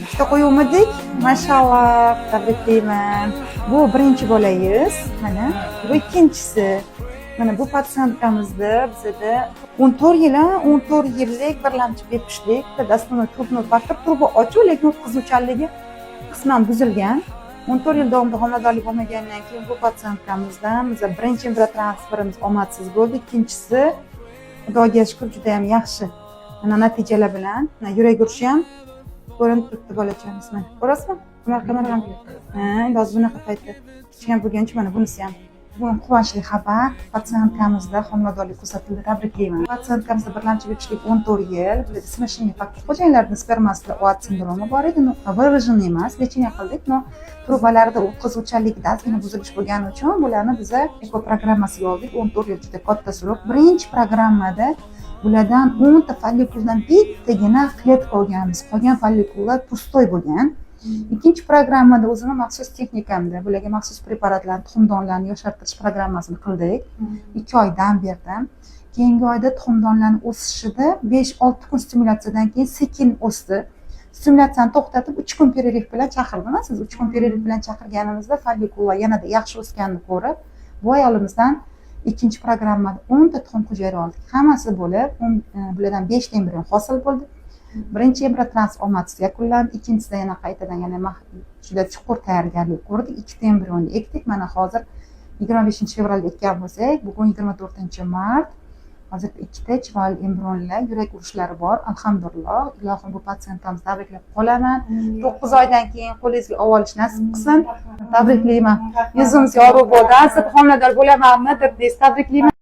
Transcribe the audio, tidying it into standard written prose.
Ikkita qo'yuvmidik. Mashalloh, tabriklayman. Bu birinchi bolangiz. Mana bu ikkinchisi. Mana bu patsientkamizda bizda 14 yillik birlamchi bepishlik, dastlabki turni vaqt turbi ochiq, lekin o'tkazuvchanligi qisman buzilgan. 14 yil davomida homiladorlik bo'lmagandan keyin bu patsientkamizdan biz birinchi embriotransferimiz omadsiz bo'ldi. Ikkinchisi Xudoga shukr juda ham yaxshi. Mana natijalar bilan, yurak urishi ham ko'rinib turibdi bolachamiz. Mana ko'rasizmi? Kamera ham. Endi hozir bunaqa paytda kichkina bo'lgancha mana bunisi ham. Bu quvonchli xabar. Patsientkamizda homiladorlik kuzatildi. Tabriklayman. Patsientkamizda birlamchi bepishlik 14 yil. Bizda smashing faktor xo'jayinlarning spermasida OAT sindromi bor edi. Выражен emas, lecheniya qildik. Trubalarda o'tkazuvchanlikda ozgina buzilish bo'lgani uchun bularni biz eko programmasiga oldik. 14 yil juda katta srok. Birinchi programmada bulardan 10 ta follikuldan bittagina kletka olganmiz. Qolgan follikullar pustoy bo'lgan. Ikkinchi programmada o'zini maxsus texnikamda bularga maxsus preparatlarni, tuxumdonlarni yoshartirish programmasini qildik. 2 oy dam berdim. Keyingi oyda tuxumdonlarning o'sishida 5-6 kun stimulyatsiyadan keyin sekin o'sdi. Stimulyatsiyani to'xtatib 3 kun pererif bilan chaqirdim. Siz 3 kun pererif bilan chaqirganimizda follikullar yanada yaxshi o'sganini ko'rib, bu ayolimizdan ikkinchi programmada 10 ta tuxum hujayra oldik. Hammasi bo'lib, bulardan 5 ta embrion hosil bo'ldi. Birinchi embriotransfer omadsiz yakunlandi. Ikkinchisida yana qaytadan juda chuqur tayyorgarlik ko'rdik. 2 ta embrionni ekdik. Mana hozir 25-fevralda ekkan bo'lsak, bugun 24-mart. Hozir 2 ta chiroyli embrionlar, yurak urishlari bor. Alhamdulillah. Ilohim bu patsientimizni tabriklab qolaman. 9 oydan keyin qo'lingizga olib olish nasib qilsin. Tabriklayman. Yuzimiz yorug' bo'ldi. Siz homilador bo'lamanmi deb tabriklayman.